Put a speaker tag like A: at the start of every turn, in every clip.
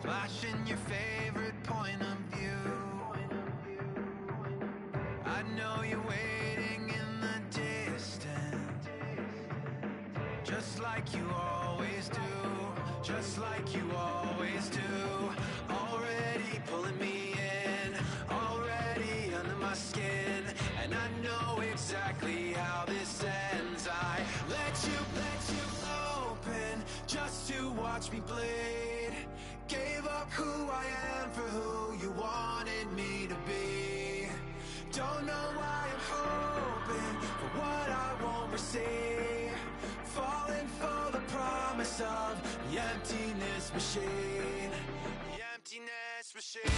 A: Flashing your favorite point of view. I know you're waiting in the distance, just like you always do, just like you always do. Already pulling me in, already under my skin, and I know exactly how this ends. I let you open just to watch me bleed. Gave up who I am for who you wanted me to be. Don't know why I'm hoping for what I won't receive. Falling for the promise of the emptiness machine. The emptiness machine.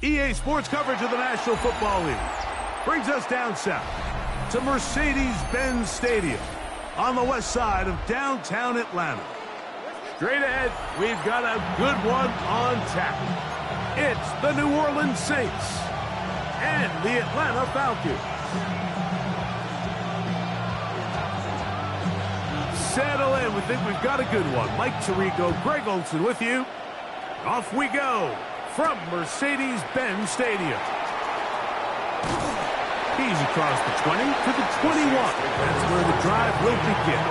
B: EA Sports coverage of the National Football League brings us down south to Mercedes-Benz Stadium on the west side of downtown Atlanta. Straight ahead, we've got a good one on tap. It's the New Orleans Saints and the Atlanta Falcons. Settle in. We think we've got a good one. Mike Tirico, Greg Olson with you. Off we go from Mercedes-Benz Stadium. He's across the 20 to the 21. That's where the drive will begin.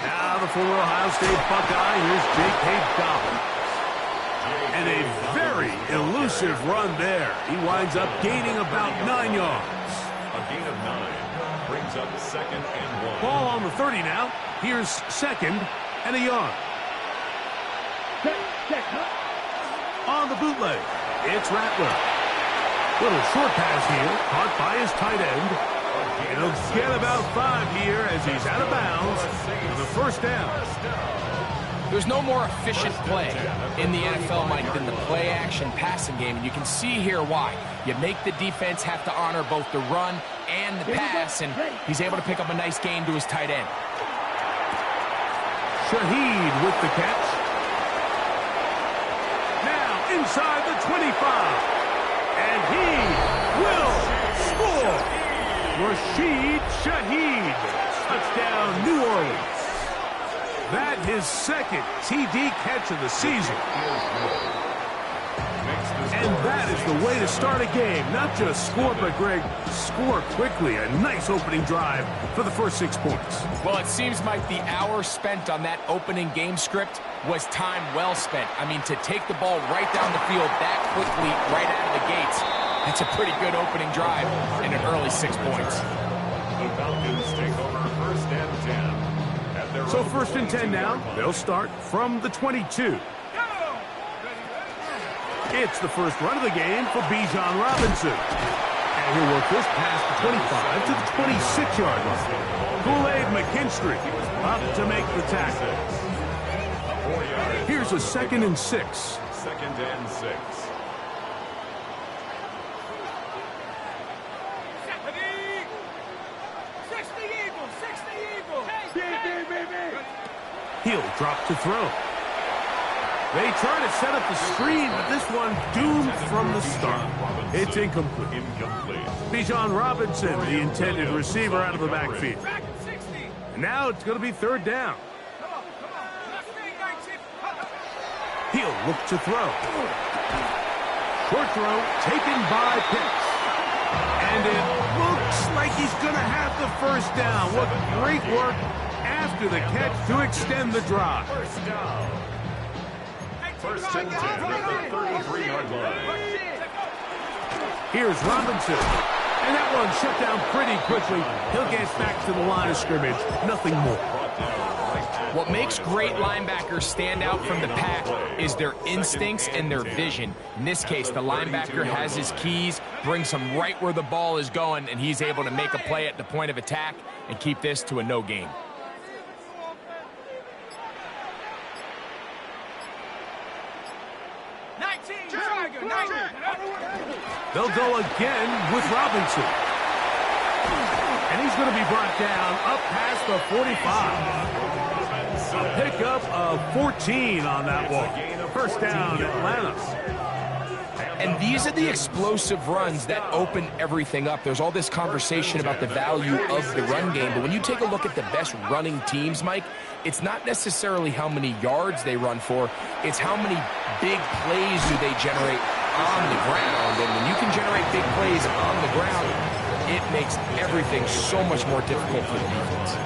B: Now the former Ohio State Buckeye, here's J.K. Dobbins. And a very elusive run there. He winds up gaining about 9 yards.
C: A gain of 9 brings up 2nd and 1.
B: Ball on the 30 now. Here's 2nd and a yard. On the bootleg, it's Rattler. Little short pass here, caught by his tight end. He'll get about 5 here as he's out of bounds for the first down.
D: There's no more efficient play in the NFL, Mike, than the play-action passing game, and you can see here why. You make the defense have to honor both the run and the pass, and he's able to pick up a nice gain to his tight end.
B: Shaheed with the catch. Now inside the 25, and he will score. Rashid Shaheed, touchdown New Orleans. That his 2nd TD catch of the season. And that is the way to start a game. Not just score, but Greg, score quickly. A nice opening drive for the first 6 points.
D: Well, it seems like the hour spent on that opening game script was time well spent. I mean, to take the ball right down the field that quickly, right out of the gates, that's a pretty good opening drive in an early 6 points.
C: The Falcons take over 1st and 10.
B: So 1st and 10 now. They'll start from the 22. It's the first run of the game for Bijan Robinson. And he'll work this past the 25 to the 26-yard line. Kool-Aid McKinstry up to make the tackle. Here's a 2nd and 6.
C: 2nd and 6.
B: He'll drop to throw. They try to set up the screen, but this one doomed from the start. It's incomplete. Bijan Robinson, the intended receiver, out of the backfield. And now it's going to be 3rd down. He'll look to throw. Short throw taken by Pitts. And it looks like he's going to have the first down. What great work after the catch to extend the drive.
C: First down. First and 10 at the 33-yard line.
B: Here's Robinson. And that one shut down pretty quickly. He'll get back to the line of scrimmage. Nothing more.
D: What makes great linebackers stand out from the pack is their instincts and their vision. In this case, the linebacker has his keys, brings him right where the ball is going, and he's able to make a play at the point of attack and keep this to a no gain.
B: They'll go again with Robinson. And he's going to be brought down up past the 45. A pickup of 14 on that one. First down, Atlanta.
D: And these are the explosive runs that open everything up. There's all this conversation about the value of the run game, but when you take a look at the best running teams, Mike, it's not necessarily how many yards they run for, it's how many big plays do they generate on the ground. And when you can generate big plays on the ground, it makes everything so much more difficult for the defense.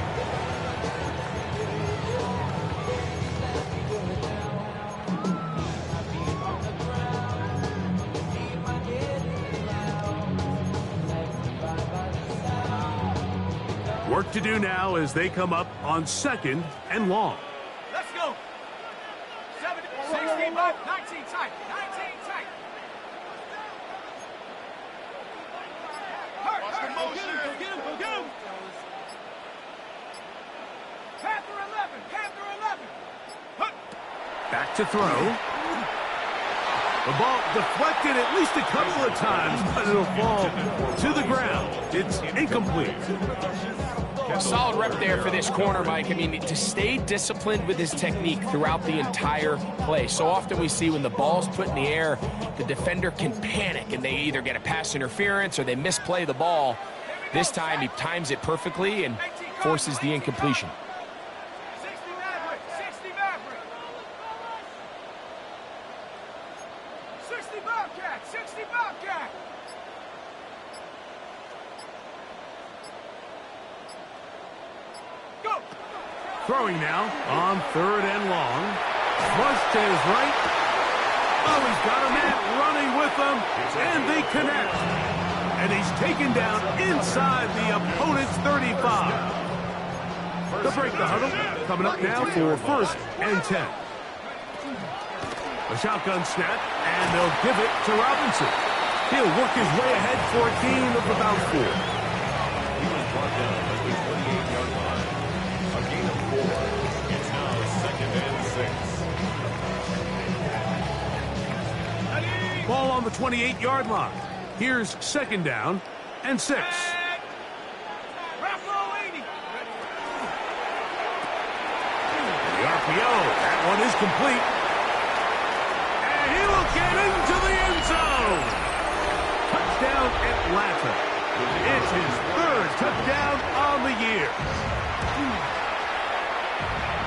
B: Work to do now as they come up on 2nd and long.
E: Let's go. 16, 19 tight. 19 tight. Watch the motion. Go get him. Go get him. Panther 11. Panther 11.
B: Back to throw. The ball deflected at least a couple of times, but it'll fall to the ground. It's incomplete.
D: Solid rep there for this corner, Mike. I mean, to stay disciplined with his technique throughout the entire play. So often we see when the ball's put in the air, the defender can panic, and they either get a pass interference or they misplay the ball. This time, he times it perfectly and forces the incompletion.
E: 60 Maverick. 60 Maverick. 60 Bobcat. 60 Bobcat.
B: Throwing now on 3rd and long. Flush to his right. Oh, he's got a man running with them, and they connect. And he's taken down inside the opponent's 35. They'll break the huddle. Coming up now for 1st and 10. A shotgun snap, and they'll give it to Robinson. He'll work his way ahead for a gain of about 4.
C: He was brought down at the 28-yard line. A gain of 4. It's now 2nd and 6.
B: Ball on the 28-yard line. Here's 2nd down and 6. The RPO, that one is complete. And he will get into the end zone. Touchdown, Atlanta. It's his 3rd touchdown on the year.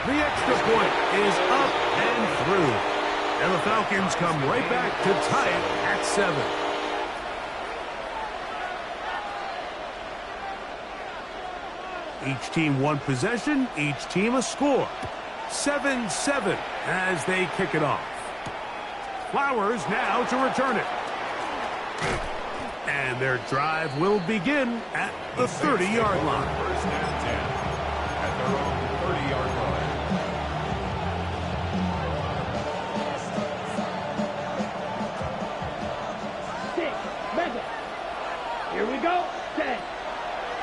B: The extra point is up and through. And the Falcons come right back to tie it at 7. Each team one possession, each team a score. 7-7 as they kick it off. Flowers now to return it. And their drive will begin at the 30-yard line.
C: 1st and 10 at their own 30-yard line.
E: Here we go. 10.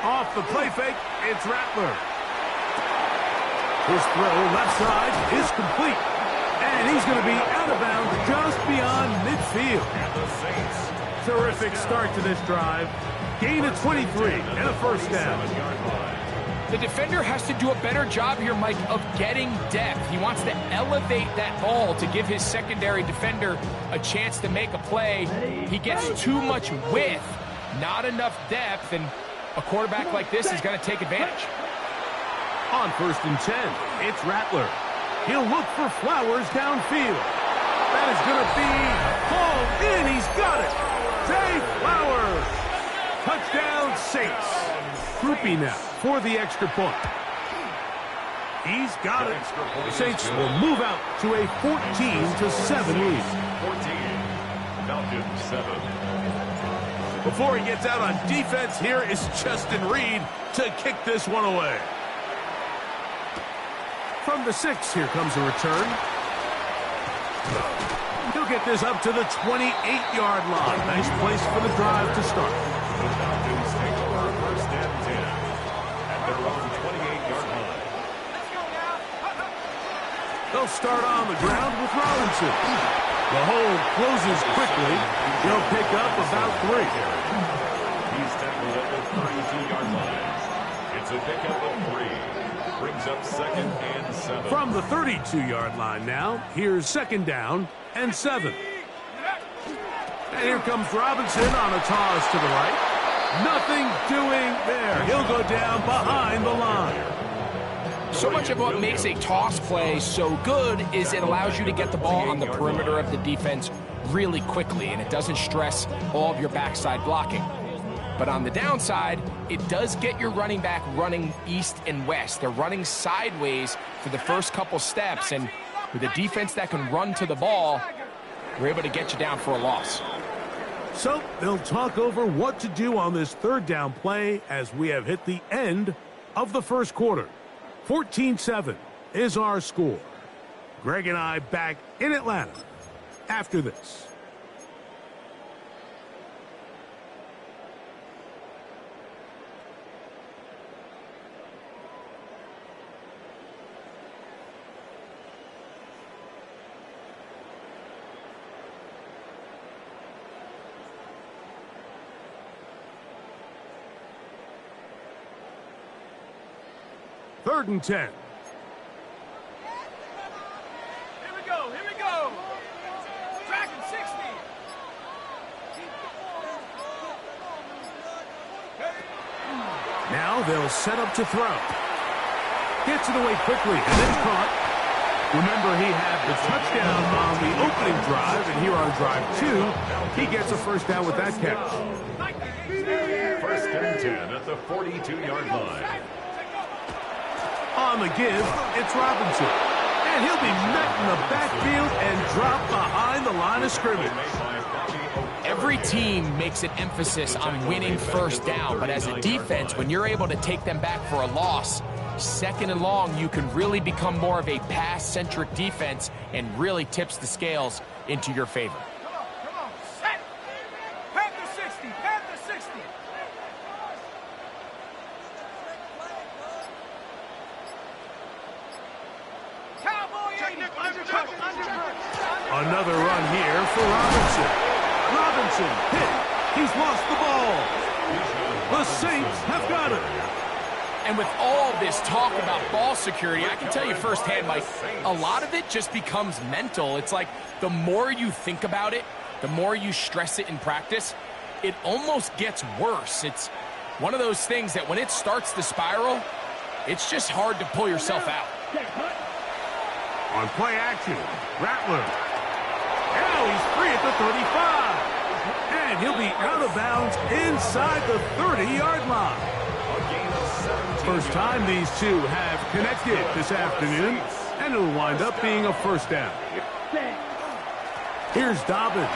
B: Off the play fake, it's Rattler. His throw left side is complete. And he's going to be out of bounds just beyond midfield.
C: And the Saints.
B: Terrific start to this drive. Gain of 23 and a 1st down.
C: 7-yard line.
D: The defender has to do a better job here, Mike, of getting depth. He wants to elevate that ball to give his secondary defender a chance to make a play. He gets too much width, not enough depth, and a quarterback like this is going to take advantage.
B: On 1st and 10, it's Rattler. He'll look for Flowers downfield. is going to be hauled in. He's got it. Zay Flowers. Touchdown, Saints. Groupie now for the extra point. He's got it. The Saints will move out to a 14-7 lead.
C: 14. Falcons 7.
B: Before he gets out on defense, here is Justin Reed to kick this one away. From the 6, here comes a return. He'll get this up to the 28-yard line. Nice place for the drive to start.
C: The Falcons take over first and 10 at their own 28-yard line.
B: They'll start on the ground with Robinson. The hold closes quickly. He'll pick up about 3.
C: He's tackled at the 32-yard line. It's a pickup of 3. Brings up 2nd and 7.
B: From the 32-yard line now, here's 2nd down and 7. And here comes Robinson on a toss to the right. Nothing doing there. He'll go down behind the line.
D: So much of what makes a toss play so good is it allows you to get the ball on the perimeter of the defense really quickly, and it doesn't stress all of your backside blocking. But on the downside, it does get your running back running east and west. They're running sideways for the first couple steps, and with a defense that can run to the ball, we're able to get you down for a loss.
B: So they'll talk over what to do on this 3rd down play as we have hit the end of the first quarter. 14-7 is our score. Greg and I back in Atlanta after this. Third and 10.
E: Here we go. Here we go. Tracking 60.
B: Now they'll set up to throw. Gets it away quickly and then caught. Remember, he had the touchdown on the opening drive, and here on drive 2, he gets a first down with that catch.
C: 1st and 10 at the 42-yard line.
B: On the give, it's Robinson. And he'll be met in the backfield and dropped behind the line of scrimmage.
D: Every team makes an emphasis on winning first down, but as a defense, when you're able to take them back for a loss, 2nd and long, you can really become more of a pass-centric defense and really tips the scales into your favor.
E: Come on. Set. Panther 60. Panther 60. Cowboy 80.
B: Another run here for Robinson. Robinson hit. He's lost the ball. The Saints have got it.
D: And with all this talk about ball security, I can tell you firsthand, Mike, a lot of it just becomes mental. It's like the more you think about it, the more you stress it in practice, it almost gets worse. It's one of those things that when it starts to spiral, it's just hard to pull yourself out.
B: On play action, Rattler. Now he's free at the 35. And he'll be out of bounds inside the 30-yard line. First time these two have connected this afternoon, and it'll wind up being a first down. Here's Dobbins.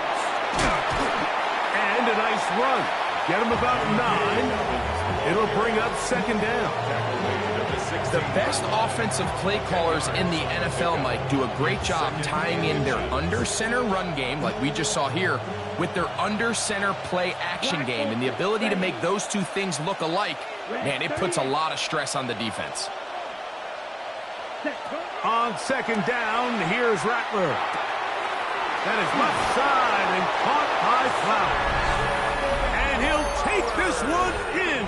B: And a nice run. Get him about 9. It'll bring up 2nd down.
D: The best offensive play callers in the NFL, Mike, do a great job tying in their under-center run game, like we just saw here, with their under-center play action game. And the ability to make those two things look alike, man, it puts a lot of stress on the defense.
B: On 2nd down, here's Rattler. That is left side and caught by Flowers. And he'll take this one in.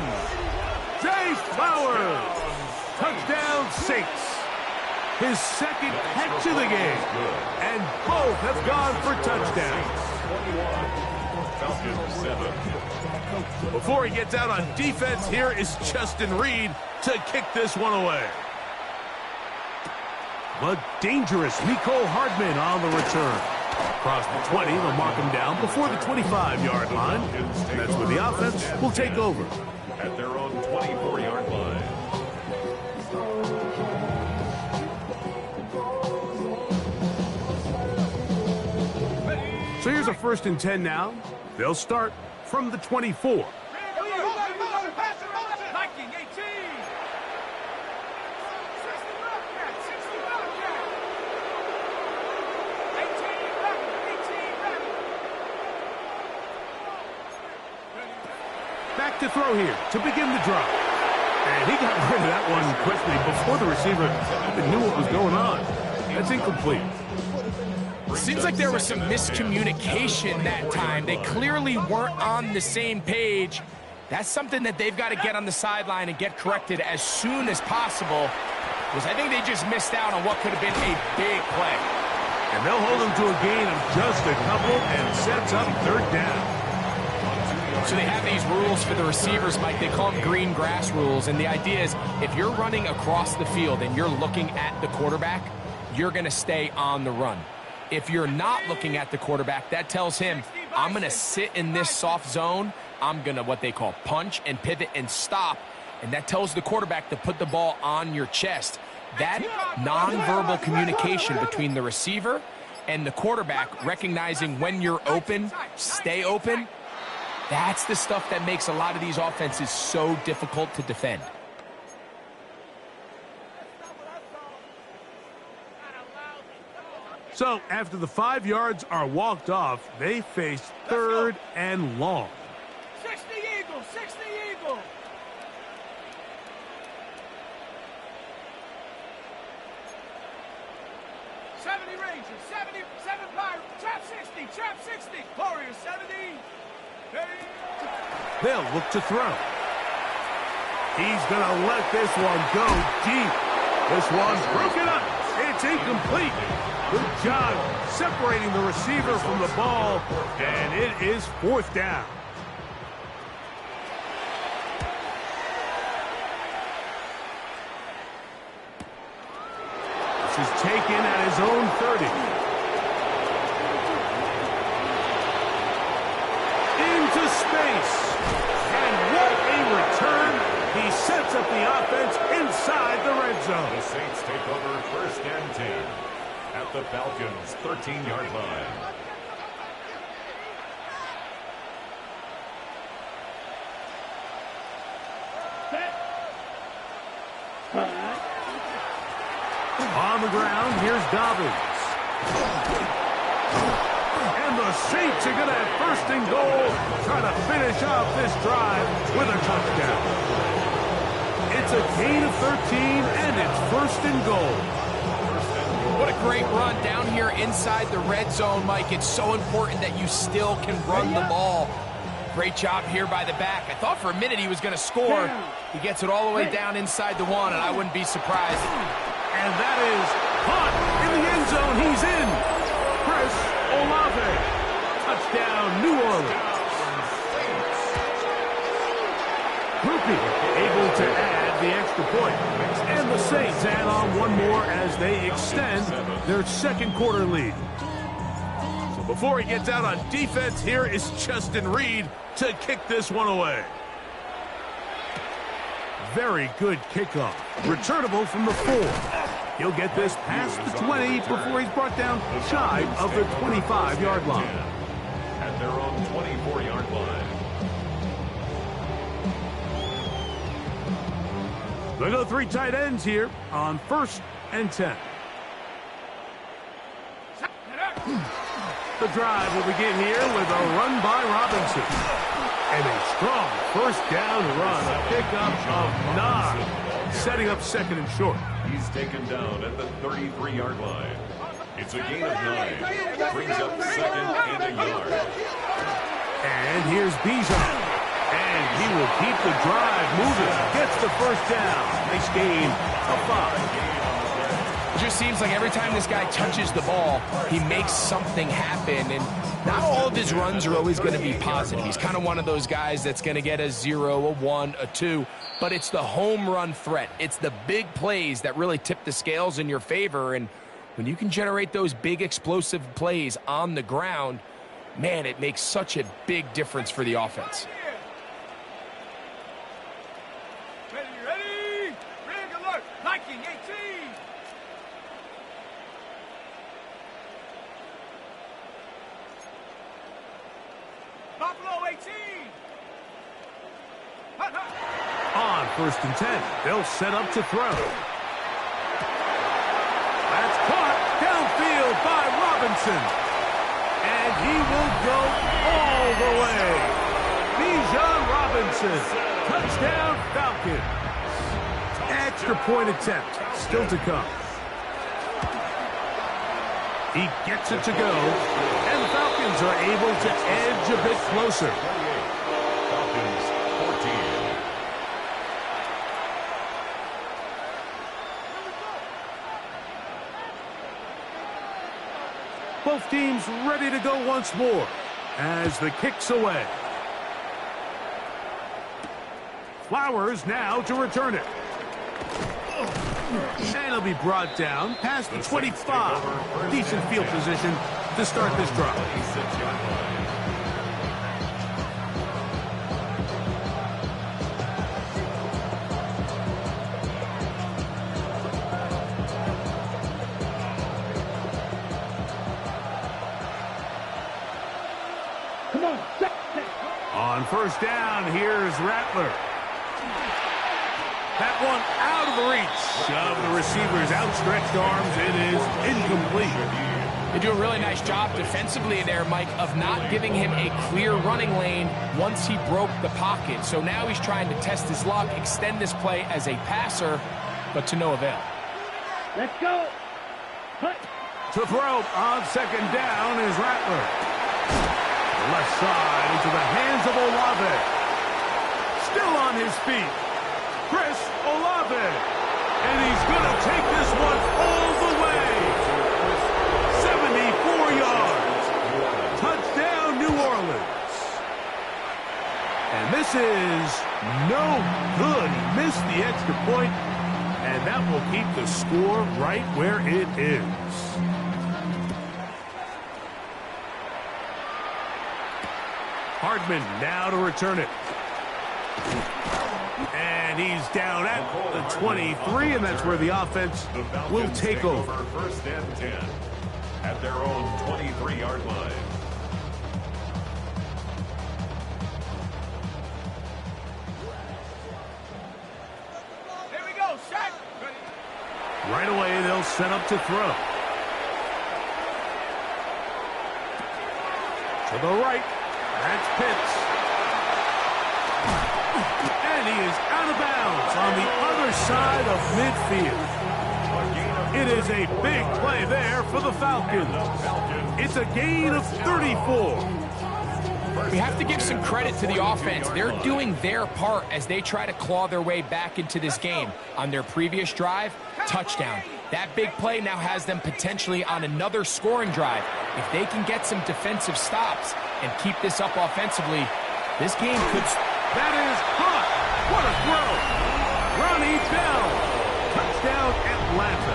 B: Zay Flowers. Touchdown, Saints. His 2nd catch of the game. And both have gone for touchdowns.
C: Falcons 7.
B: Before he gets out on defense, here is Justin Reed to kick this one away. The dangerous Mecole Hardman on the return. Across the 20, they'll mark him down before the 25-yard line. And that's where the offense will take over.
C: At their own 24-yard line.
B: So here's a 1st and 10 now. They'll start from the 24.
E: Viking 18. 60 Bobcat, 60 Bobcat. 18 Rabbit.
B: Back to throw here to begin the drive. And he got rid of that one quickly before the receiver even knew what was going on. That's incomplete.
D: Seems like there was some miscommunication that time. They clearly weren't on the same page. That's something that they've got to get on the sideline and get corrected as soon as possible, because I think they just missed out on what could have been a big play.
B: And they'll hold him to a gain of just a couple and sets up 3rd down.
D: So they have these rules for the receivers, Mike. They call them green grass rules, and the idea is if you're running across the field and you're looking at the quarterback, you're going to stay on the run. If you're not looking at the quarterback, that tells him, I'm going to sit in this soft zone. I'm going to what they call punch and pivot and stop. And that tells the quarterback to put the ball on your chest. That nonverbal communication between the receiver and the quarterback, recognizing when you're open, stay open, that's the stuff that makes a lot of these offenses so difficult to defend.
B: So after the 5 yards are walked off, they face 3rd and long.
E: 60 Eagle, 60 Eagle. 70 Rangers, 77 Pirates, trap 60, trap 60. Warriors 70.
B: They'll look to throw. He's going to let this one go deep. This one's broken up. It's incomplete. Good job separating the receiver from the ball, and it is 4th down. This is taken at his own 30. Into space. And what a return. He sets up the offense inside the red zone.
C: The Saints take over 1st and 10 at the Falcons' 13-yard line.
B: On the ground, here's Dobbins. And the Saints are going to have 1st and goal, trying to finish off this drive with a touchdown. It's a gain of 13, and it's 1st and goal.
D: What a great run down here inside the red zone, Mike. It's so important that you still can run the ball. Great job here by the back. I thought for a minute he was going to score. He gets it all the way down inside the 1, and I wouldn't be surprised.
B: And that is caught in the end zone. He's in. Chris Olave. Touchdown, New Orleans. Grupe able to add the extra point. And the Saints add on one more as they extend their 2nd quarter lead. So before he gets out on defense, here is Justin Reed to kick this one away. Very good kickoff. Returnable from the 4. He'll get this past the 20 before he's brought down shy of the 25-yard line.
C: At their own 24-yard line.
B: They'll go 3 tight ends here on 1st and 10. The drive will begin here with a run by Robinson. And a strong 1st down run, a pickup of 9, setting up 2nd and short.
C: He's taken down at the 33-yard line. It's a gain of 9. Brings up 2nd and a yard.
B: And here's Bijan. And he will keep the drive moving. Gets the 1st down. Nice gain of 5.
D: It just seems like every time this guy touches the ball, he makes something happen. And not all of his runs are always going to be positive. He's kind of one of those guys that's going to get a 0, a 1, a 2. But it's the home run threat. It's the big plays that really tip the scales in your favor. And When you can generate those big explosive plays on the ground, man, it makes such a big difference for the offense.
E: Ready? Rig alert! Viking 18! Buffalo 18!
B: On 1st and 10, they'll set up to throw. That's caught downfield by Robinson. And he will go all the way. Bijan Robinson, touchdown Falcons. Extra point attempt, still to come. He gets it to go, and the Falcons are able to edge a bit closer.
C: Falcons 14.
B: Both teams ready to go once more as the kick's away. Flowers now to return it. And it'll be brought down past the 25. Decent field position to start this drive.
C: 26-yard line.
B: On 1st down, here's Rattler. That one out of the reach of the receiver's outstretched arms. It is incomplete.
D: They do a really nice job defensively there, Mike, of not giving him a clear running lane once he broke the pocket. So now he's trying to test his luck, extend this play as a passer, but to no avail.
F: Let's go. Hut.
B: To throw on 2nd down is Rattler. Left side into the hands of Olave. Still on his feet. Chris Olave. And he's going to take this one all the way. 74 yards. Touchdown, New Orleans. And this is no good. He missed the extra point, and that will keep the score right where it is. Hardman now to return it. And he's down at the 23, and that's where the offense will take over.
C: 1st and 10 at their own 23-yard line.
E: Here we go, set!
B: Right away, they'll set up to throw. To the right. That's Pitts. And he is out of bounds on the other side of midfield. It is a big play there for the Falcons. It's a gain of 34.
D: We have to give some credit to the offense. They're doing their part as they try to claw their way back into this game. On their previous drive, touchdown. That big play now has them potentially on another scoring drive. If they can get some defensive stops and keep this up offensively, this game could...
B: That is hot. What a throw. Ronnie Bell. Touchdown, Atlanta.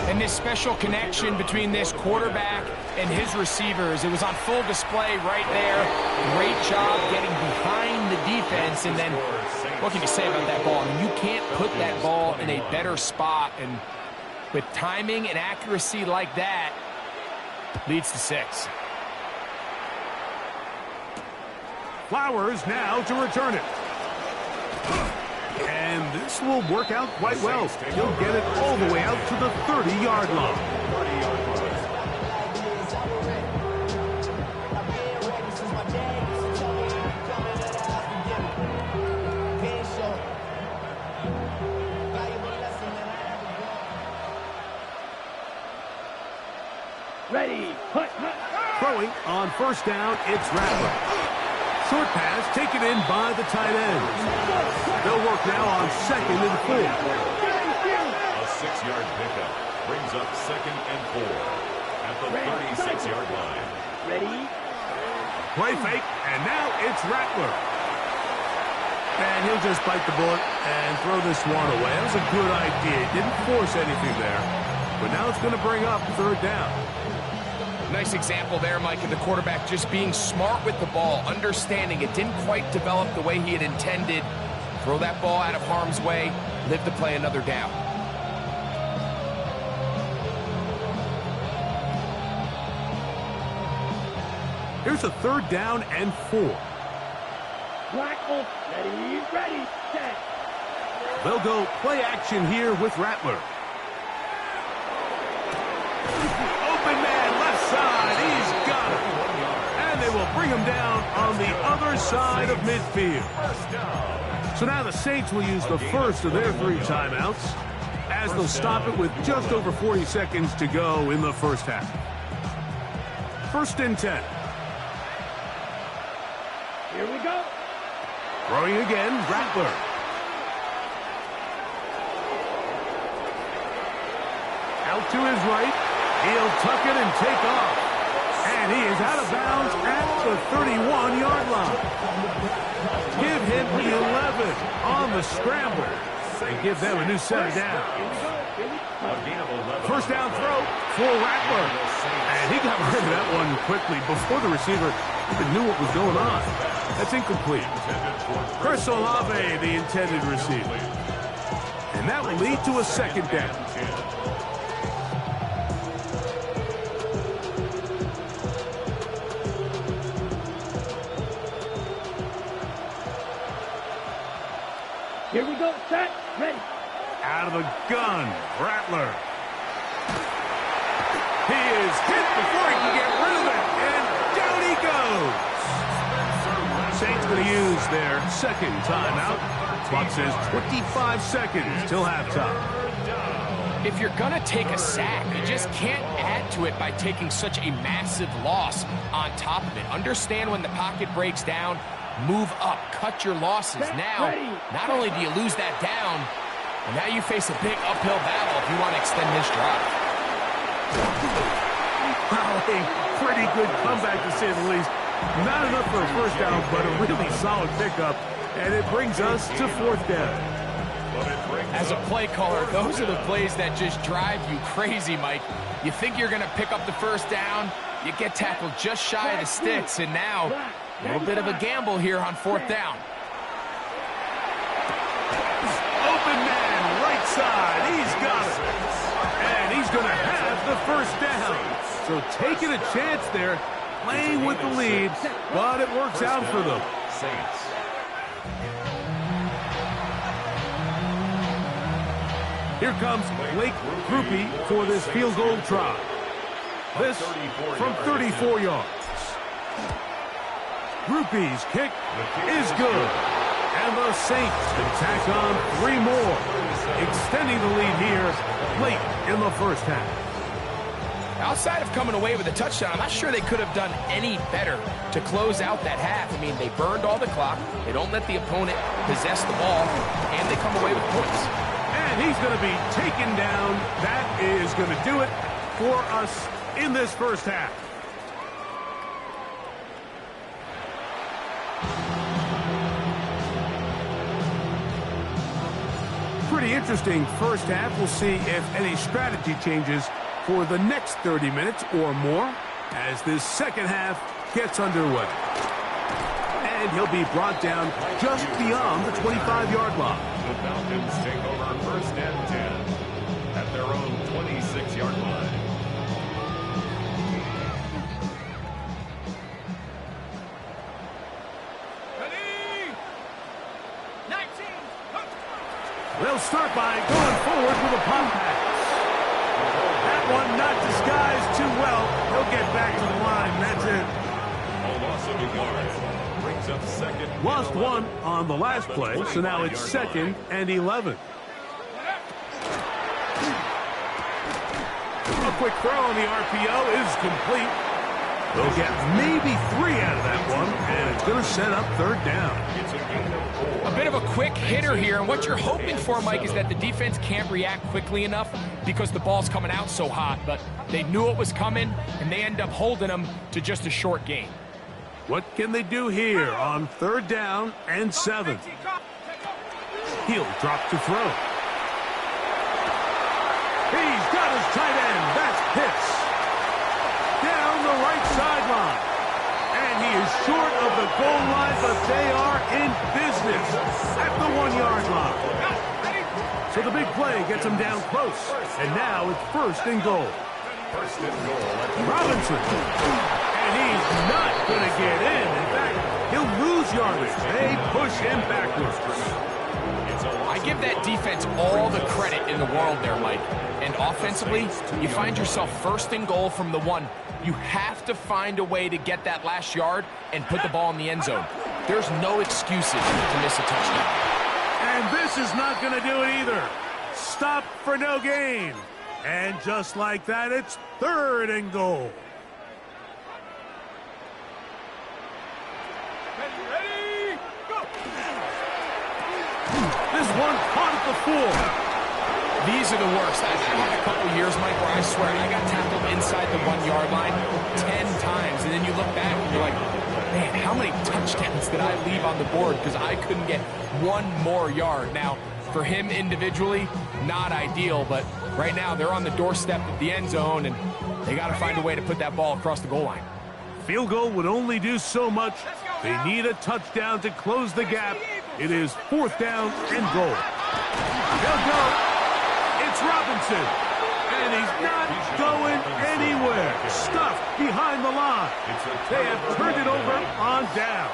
D: And this special connection between this quarterback and his receivers, it was on full display right there. Great job getting behind the defense. And then, what can you say about that ball? I mean, you can't put that ball in a better spot. And with timing and accuracy like that, leads to 6.
B: Flowers now to return it. And this will work out quite well. He'll get it all the way out to the 30-yard line.
F: Ready. Hut.
B: Throwing on 1st down, it's Rattler. Short pass taken in by the tight end. They'll work now on 2nd and 4.
C: A 6-yard pickup brings up 2nd and 4 at the 36-yard line.
F: Ready.
B: Play fake, and now it's Rattler. And he'll just bite the bullet and throw this one away. That was a good idea. He didn't force anything there. But now it's going to bring up third down.
D: Nice example there, Mike, of the quarterback just being smart with the ball, understanding it didn't quite develop the way he had intended. Throw that ball out of harm's way, live to play another down.
B: Here's a third down and 4.
F: Blackle, ready, set.
B: They'll go play action here with Rattler. Open man, left side, he's got it. And they will bring him down on the other side of midfield. So now the Saints will use the first of their 3 timeouts as they'll stop it with just over 40 seconds to go in the first half. 1st and 10.
F: Here we go.
B: Throwing again, Rattler. Out to his right. He'll tuck it and take off. And he is out of bounds at the 31-yard line. Give him 11 on the scramble. And give them a new set of downs. First down throw for Rattler. And he got rid of that one quickly before the receiver even knew what was going on. That's incomplete. Chris Olave, the intended receiver. And that will lead to a second down.
F: Here we go, set, ready.
B: Out of the gun, Rattler. He is hit before he can get rid of it, and down he goes. Saints going to use their second timeout. Clock says 25 seconds till halftime.
D: If you're going to take a sack, you just can't add to it by taking such a massive loss on top of it. Understand when the pocket breaks down, move up, cut your losses. Now, not only do you lose that down, but now you face a big uphill battle if you want to extend this drive.
B: Well, a pretty good comeback to say the least. Not enough for a first down, but a really solid pickup. And it brings us to 4th down.
D: As a play caller, those are the plays that just drive you crazy, Mike. You think you're going to pick up the first down, you get tackled just shy of the sticks, and now a little bit of a gamble here on 4th down.
B: Open man, right side, he's got it. And he's going to have the first down. So taking a chance there, playing with the lead, but it works out for them.
C: Saints.
B: Here comes Blake Grupe for this field goal try. This from 34 yards. Grupe's kick is good. And the Saints can tack on 3 more, extending the lead here late in the first half.
D: Outside of coming away with a touchdown, I'm not sure they could have done any better to close out that half. I mean, they burned all the clock. They don't let the opponent possess the ball, and they come away with points.
B: And he's going to be taken down. That is going to do it for us in this first half. Pretty interesting first half. We'll see if any strategy changes for the next 30 minutes or more as this second half gets underway. And he'll be brought down just beyond the 25-yard line.
C: The Falcons take over 1st and 10 at their own 26-yard line.
E: Ready? 19.
B: They'll start by going forward with a pump pass. That one not disguised too well. He'll get back to the line. That's it.
C: A loss of a yard brings up 2nd.
B: Lost 1 on the last play, so now it's 2nd and 11. A quick throw on the RPO is complete. They'll get maybe 3 out of that one, and it's going to set up 3rd down.
C: It's a gain of 4.
D: A bit of a quick hitter here, and what you're hoping for, Mike, is that the defense can't react quickly enough because the ball's coming out so hot, but they knew it was coming, and they end up holding them to just a short gain.
B: What can they do here on 3rd down and 7? He'll drop to throw. He's got his tight end. That's Pitts. Down the right sideline. And he is short of the goal line, but they are in business at the 1-yard line. So the big play gets him down close. And now it's first and goal.
C: First and goal.
B: Robinson. And he's not going to get in. In fact, he'll lose yardage. They push him backwards.
D: I give that defense all the credit in the world there, Mike. And offensively, you find yourself first and goal from the 1. You have to find a way to get that last yard and put the ball in the end zone. There's no excuses to miss a touchdown.
B: And this is not going to do it either. Stop for no gain. And just like that, it's third and goal.
E: Ready, go!
B: This one caught at the 4.
D: These are the worst. I had a couple years, Mike, where I swear I got tackled inside the 1-yard line 10 times. And then you look back and you're like, man, how many touchdowns did I leave on the board because I couldn't get one more yard? Now, for him individually, not ideal, but right now they're on the doorstep of the end zone, and they got to find a way to put that ball across the goal line.
B: Field goal would only do so much. They need a touchdown to close the gap. It is 4th down and goal. They'll go. It's Robinson. And he's not going anywhere. Stuffed behind the line. They have turned it over on downs.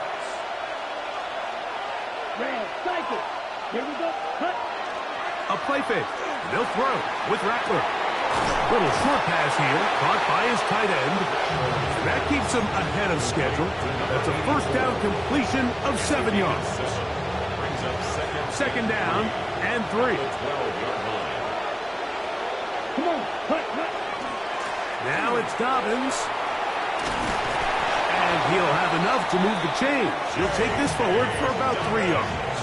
F: Red, cycle. Here we go. Cut.
B: A play fake. They'll throw with Rattler. Little short pass here, caught by his tight end. That keeps him ahead of schedule. That's a first down completion of 7 yards. Second down and 3.
F: Come on. Cut.
B: Now it's Dobbins. And he'll have enough to move the chains. He'll take this forward for about 3 yards.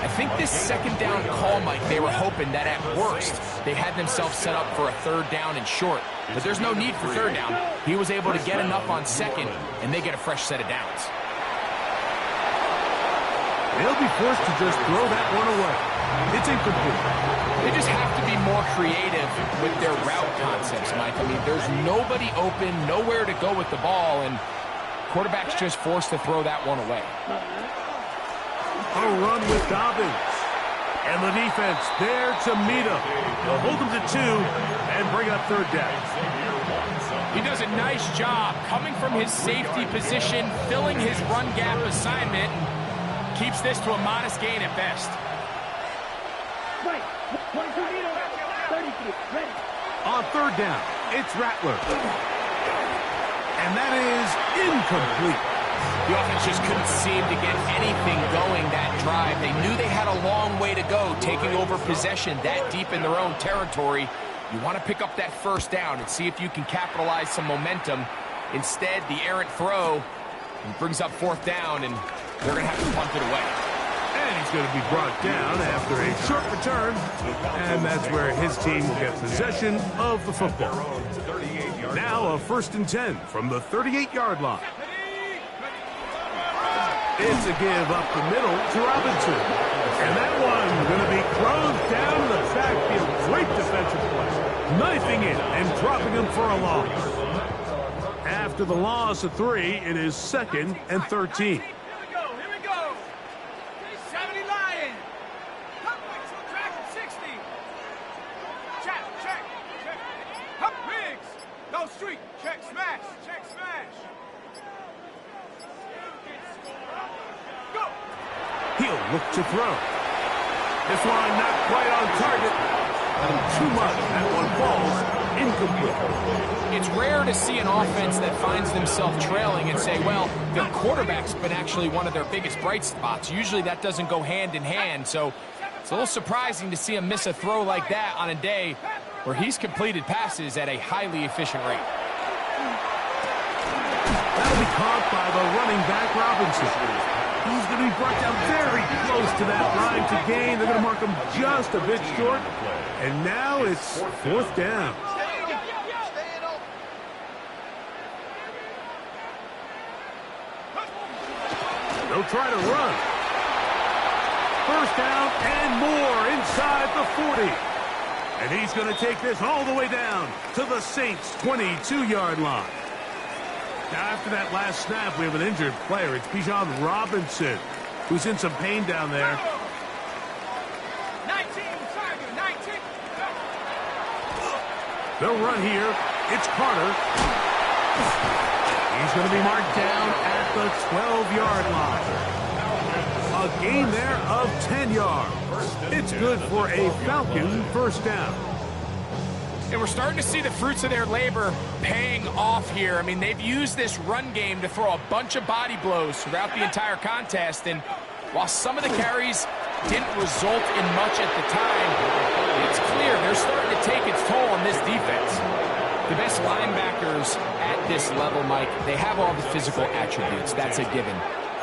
D: I think this second down call, Mike, they were hoping that at worst they had themselves set up for a 3rd down and short. But there's no need for 3rd down. He was able to get enough on 2nd, and they get a fresh set of downs.
B: They'll be forced to just throw that one away. It's incomplete.
D: They just have to be more creative with their route concepts, Mike. I mean, there's nobody open, nowhere to go with the ball, and quarterback's just forced to throw that one away.
B: A run with Dobbins. And the defense there to meet him. They'll hold him to 2 and bring up 3rd down.
D: He does a nice job coming from his safety position, filling his run gap assignment, and keeps this to a modest gain at best.
F: Right. 22 meters. 33. Ready.
B: On 3rd down, it's Rattler. And that is incomplete.
D: The offense just couldn't seem to get anything going that drive. They knew they had a long way to go, taking over possession that deep in their own territory. You want to pick up that 1st down and see if you can capitalize some momentum. Instead, the errant throw brings up 4th down, and they're going to have to punt it away.
B: And he's going to be brought down after a short return. And that's where his team will get possession of the football. Now a 1st and 10 from the 38-yard line. It's a give up the middle to Robinson. And that one going to be thrown down the backfield. Great defensive play. Knifing it and dropping him for a loss. After the loss of 3, it is 2nd and 13.
E: Here we go. 70 Lion. Track 60. Check. Up, Biggs. No street. Check, smash. Go.
B: He'll look to throw. This one not quite on target. Too much. That one falls incomplete.
D: It's rare to see an offense that finds themselves trailing and say, well, their quarterback's been actually one of their biggest bright spots. Usually that doesn't go hand in hand, so it's a little surprising to see him miss a throw like that on a day where he's completed passes at a highly efficient rate.
B: That'll be caught by the running back, Robinson. He's going to be brought down very close to that line to gain. They're going to mark him just a bit short. And now it's 4th down. They'll try to run. First down and more inside the 40. And he's going to take this all the way down to the Saints' 22-yard line. Now, after that last snap, we have an injured player. It's Bijan Robinson, who's in some pain down there.
E: 19, Tiger, 19.
B: They'll run here. It's Carter. He's going to be marked down at the 12-yard line. A gain there of 10 yards. It's good for a Falcon first down.
D: And we're starting to see the fruits of their labor paying off here. I mean, they've used this run game to throw a bunch of body blows throughout the entire contest. And while some of the carries didn't result in much at the time, it's clear they're starting to take its toll on this defense. The best linebackers at this level, Mike, they have all the physical attributes. That's a given.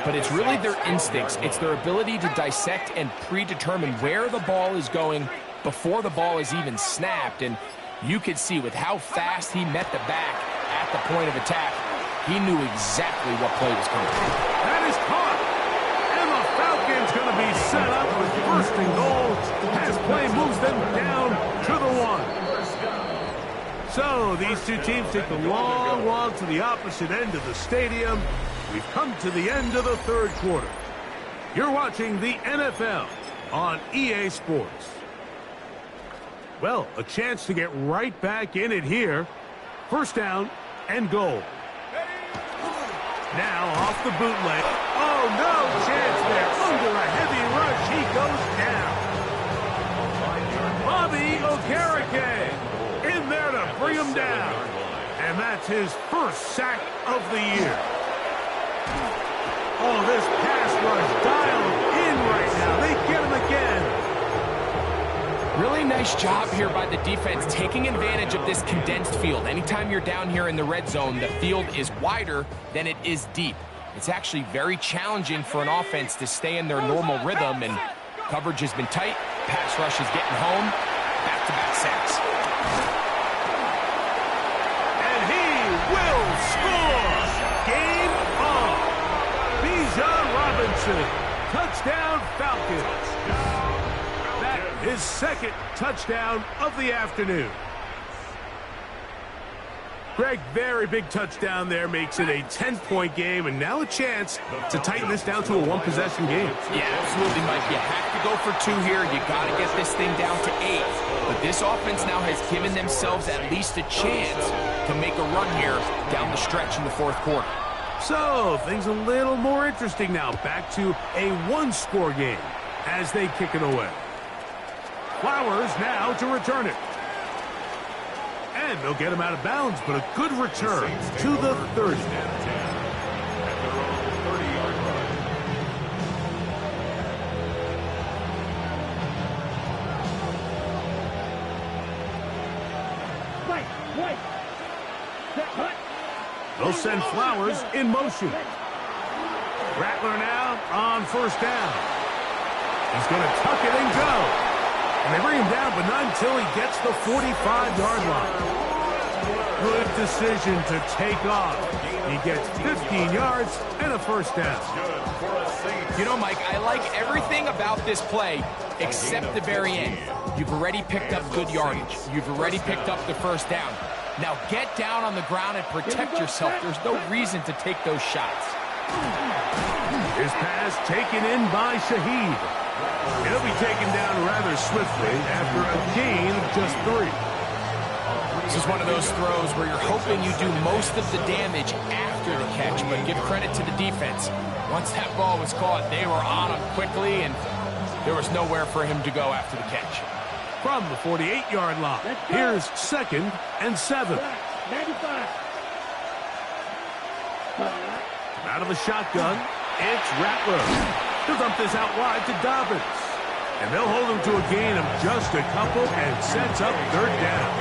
D: But it's really their instincts. It's their ability to dissect and predetermine where the ball is going before the ball is even snapped. And you could see with how fast he met the back at the point of attack, he knew exactly what play was coming.
B: That is caught. And the Falcons going to be set up with first and goal as play moves them down to the 1. So these two teams take the long walk to the opposite end of the stadium. We've come to the end of the third quarter. You're watching the NFL on EA Sports. Well, a chance to get right back in it here. First down and goal. Now off the bootleg. Oh, no chance there. Under a heavy rush, he goes down. Bobby Okereke in there to bring him down. And that's his first sack of the year. Oh, this pass rush dialed in right now. They get him again.
D: Really nice job here by the defense taking advantage of this condensed field. Anytime you're down here in the red zone, the field is wider than it is deep. It's actually very challenging for an offense to stay in their normal rhythm, and coverage has been tight. Pass rush is getting home. Back-to-back sacks.
B: And he will score. Game on. Bijan Robinson. Touchdown Falcons. His second touchdown of the afternoon. Greg, very big touchdown there, makes it a 10-point game, and now a chance to tighten this down to a one-possession game.
D: Yeah, absolutely, Mike. You have to go for 2 here. You got to get this thing down to 8. But this offense now has given themselves at least a chance to make a run here down the stretch in the fourth quarter.
B: So, things a little more interesting now. Back to a one-score game as they kick it away. Flowers now to return it. And they'll get him out of bounds, but a good return to the 30. They'll send Flowers in motion. Rattler now on first down. He's going to tuck it and go. And they bring him down, but not until he gets the 45-yard line. Good decision to take off. He gets 15 yards and a first down.
D: You know, Mike, I like everything about this play except the very end. You've already picked up good yardage. You've already picked up the first down. Now get down on the ground and protect yourself. There's no reason to take those shots.
B: His pass taken in by Shaheed. He'll be taken down rather swiftly after a gain of just 3.
D: This is one of those throws where you're hoping you do most of the damage after the catch, but give credit to the defense. Once that ball was caught, they were on him quickly, and there was nowhere for him to go after the catch.
B: From the 48-yard line, here's 2nd and 7.
F: 95.
B: Out of a shotgun, it's Rattler. He'll dump this out wide to Dobbins. And they'll hold him to a gain of just a couple and sets up third down.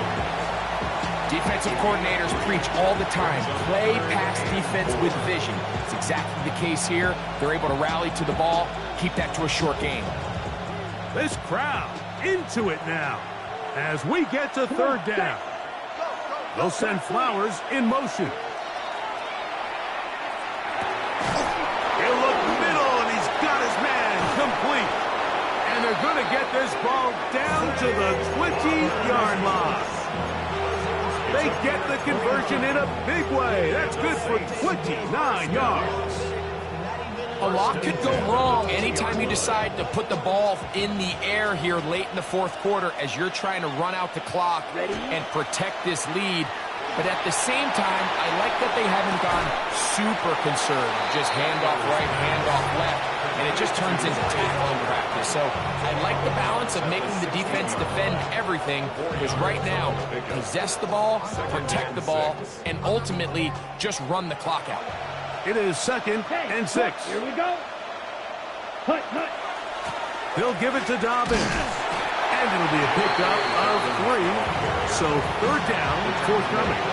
D: Defensive coordinators preach all the time, play pass defense with vision. It's exactly the case here. They're able to rally to the ball, keep that to a short gain.
B: This crowd into it now as we get to third down. They'll send Flowers in motion. He'll look middle, and he's got his man complete. They're going to get this ball down to the 20-yard line. They get the conversion in a big way. That's good for 29 yards.
D: A lot could go wrong anytime you decide to put the ball in the air here late in the fourth quarter as you're trying to run out the clock and protect this lead. But at the same time, I like that they haven't gone super conservative. Just handoff right, handoff left, and it just turns into tackling practice. So I like the balance of making the defense defend everything, because right now, possess the ball, protect the ball, and ultimately just run the clock out.
B: It is 2nd and 6.
F: Here we go. Hut.
B: They'll give it to Dobbins. And it'll be a pickup of 3. So 3rd down, forthcoming.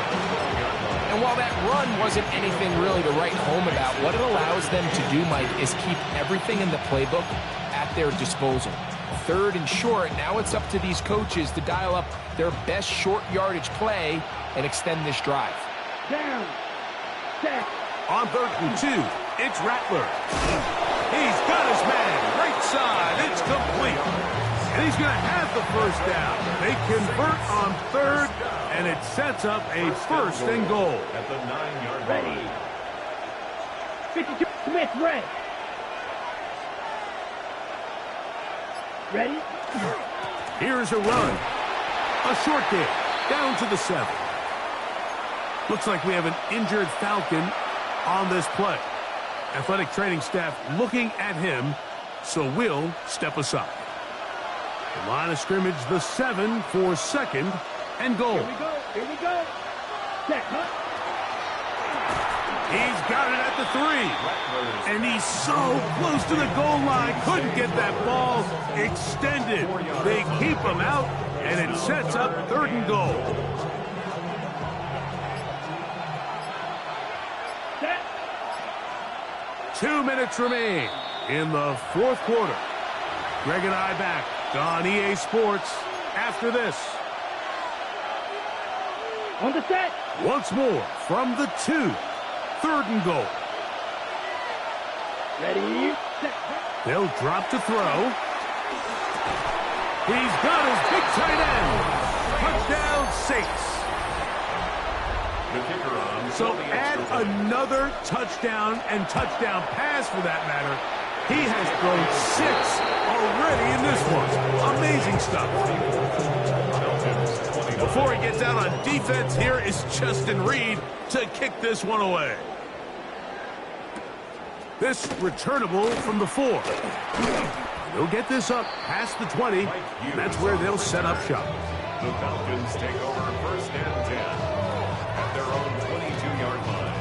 D: And while that run wasn't anything really to write home about, what it allows them to do, Mike, is keep everything in the playbook at their disposal. 3rd and short, now it's up to these coaches to dial up their best short yardage play and extend this drive.
F: Down. Set.
B: On 3rd and 2, it's Rattler. He's got his man, right side, it's complete. And he's going to have the 1st down. They convert on 3rd, and it sets up a 1st and goal.
C: At the 9-yard
F: Ready.
C: line.
F: 52 Smith, red. Ready?
B: Here's a run. A short kick, down to the 7. Looks like we have an injured Falcon on this play. Athletic training staff looking at him, so we'll step aside. The line of scrimmage, the 7 for 2nd and goal.
F: Here we go. Set, hut.
B: He's got it at the 3. And he's so close to the goal line. Couldn't get that ball extended. They keep him out, and it sets up 3rd and goal.
F: Set.
B: 2 minutes remain in the 4th quarter. Greg and I back on EA Sports after this.
F: On the set.
B: Once more from the 2. 3rd and goal.
F: Ready. Set.
B: They'll drop to throw. He's got his big tight end. Touchdown, Saints.
C: The kicker on.
B: So add another touchdown and touchdown pass for that matter. He has thrown 6 already in this one. Amazing stuff. Before he gets out on defense, here is Justin Reed to kick this one away. This returnable from the 4. They'll get this up past the 20. That's where they'll set up shop.
C: The Falcons take over 1st and 10 at their own 22-yard line.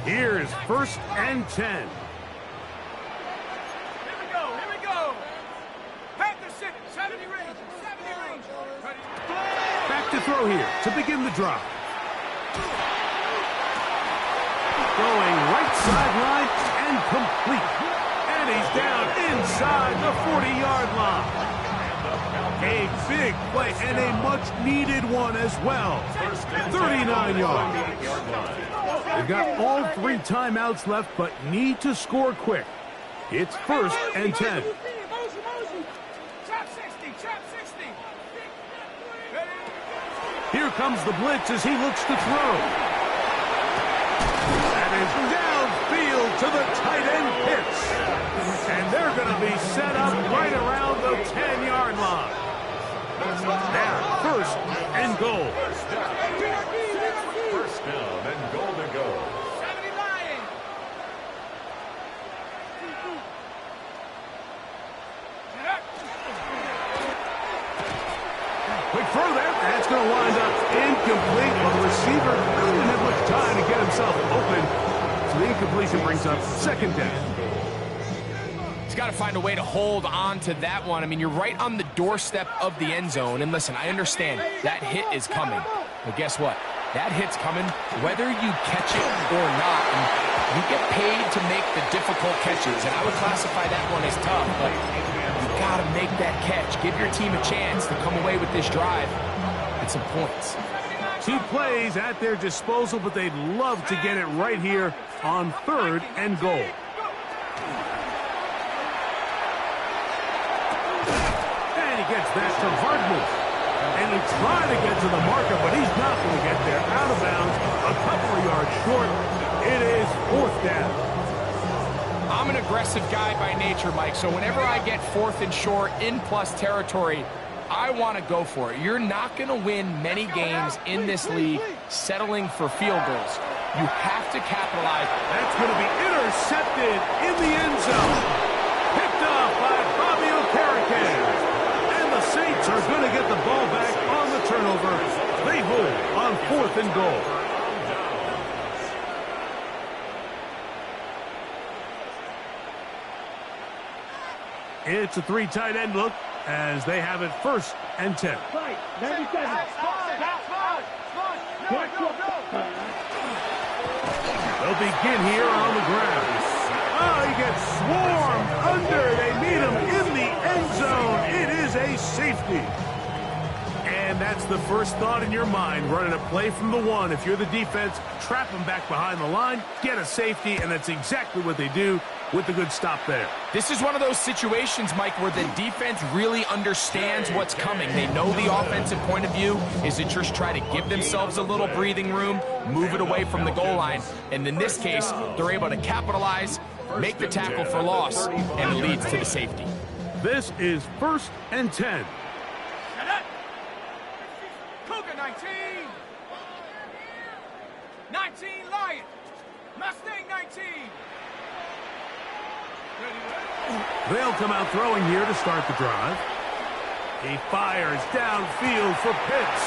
B: Here's 1st and 10.
E: Here we go. Panther city, 70 range. Ready.
B: Back to throw here to begin the drive. Going right sideline and complete. And he's down inside the 40-yard line. A big play and a much-needed one as well. 39 yards. They've got all 3 timeouts left, but need to score quick. It's 1st and 10.
E: Trap 60.
B: Here comes the blitz as he looks to throw. That is downfield to the tight end Pitts. And they're going to be set up right around the 10-yard line. Now, 1st and goal.
C: 1st down and goal to go.
E: 79.
B: Quick throw there. That's going to wind up incomplete. But the receiver really didn't have much time to get himself open. So the incompletion brings up 2nd down.
D: He's got to find a way to hold on to that one. I mean, you're right on the doorstep of the end zone. And listen, I understand that hit is coming. But guess what? That hit's coming whether you catch it or not. And you get paid to make the difficult catches. And I would classify that one as tough. But you've got to make that catch. Give your team a chance to come away with this drive and some points.
B: 2 plays at their disposal, but they'd love to get it right here on 3rd and goal. gets that to Hartman. And he tried to get to the marker, but he's not going to get there. Out of bounds, a couple of yards short. It is 4th down.
D: I'm an aggressive guy by nature, Mike, so whenever I get 4th and short in plus territory, I want to go for it. You're not going to win many games in this league settling for field goals. You have to capitalize.
B: That's going to be intercepted in the end zone. Picked off by Bobby Okereke. And the Saints are going to get the ball back on the turnover. They hold on 4th and goal. It's a 3 tight end look as they have it 1st and 10.
F: Right, 97.
B: They'll begin here on the ground. Oh, he gets swarmed under. They meet him in the end zone. It is a safety. And that's the first thought in your mind, running a play from the 1. If you're the defense, trap them back behind the line, get a safety, and that's exactly what they do with the good stop there.
D: This is one of those situations, Mike, where the defense really understands what's coming. They know the offensive point of view is to just try to give themselves a little breathing room, move it away from the goal line. And in this case, they're able to capitalize, make the tackle for loss, and it leads to the safety.
B: This is 1st and 10.
E: Cougar 19. 19 Lion. Mustang 19.
B: They'll come out throwing here to start the drive. He fires downfield for Pitts.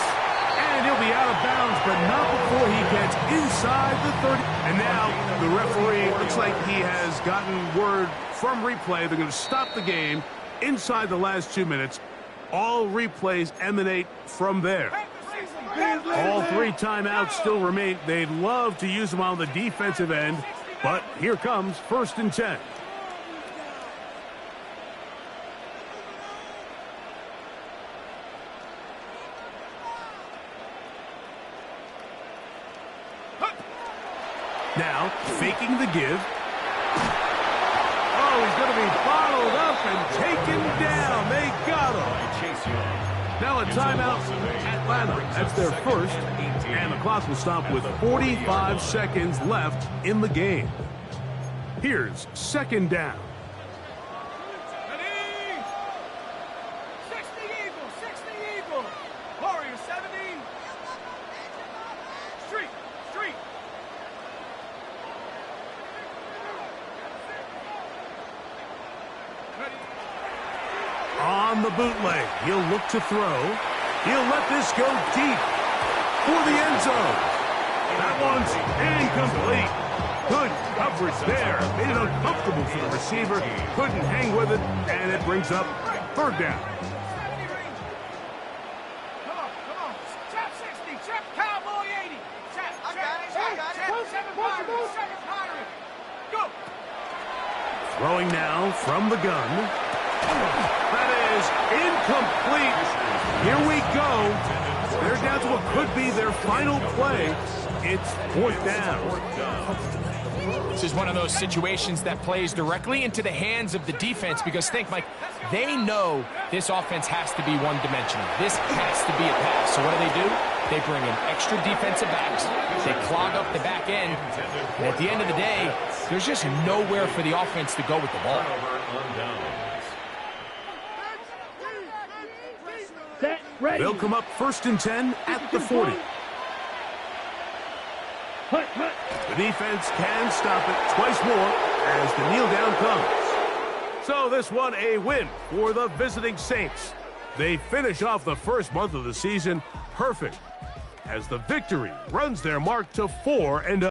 B: And he'll be out of bounds, but not before he gets inside the 30. And now the referee looks like he has gotten word from replay. They're going to stop the game inside the last 2 minutes. All replays emanate from there. All 3 timeouts still remain. They'd love to use them on the defensive end, but here comes 1st and 10. Now, faking the give. Oh, he's going to be bottled up and taken down. They got him. Now a timeout, Atlanta. That's their first. And the clock will stop with 45 seconds left in the game. Here's 2nd down.
E: 60 Eagle. Warrior 70. Street.
B: On the bootleg, he'll look to throw. He'll let this go deep for the end zone. That one's incomplete. Good coverage there. Made it uncomfortable for the receiver. Couldn't hang with it, and it brings up 3rd down.
E: Come on. Trap 60. Trap Cowboy 80. Trap 7 Pirate. Go.
B: Throwing now from the gun. That is incomplete. Here we go. They're down to what could be their final play. It's 4th down.
D: This is one of those situations that plays directly into the hands of the defense because think, Mike, they know this offense has to be one-dimensional. This has to be a pass. So what do? They bring in extra defensive backs. They clog up the back end. And at the end of the day, there's just nowhere for the offense to go with the ball.
F: Set, ready.
B: They'll come up 1st and 10 at the 40.
F: Hut.
B: The defense can stop it twice more as the kneel down comes. So this one a win for the visiting Saints. They finish off the first month of the season perfect as the victory runs their mark to 4-0.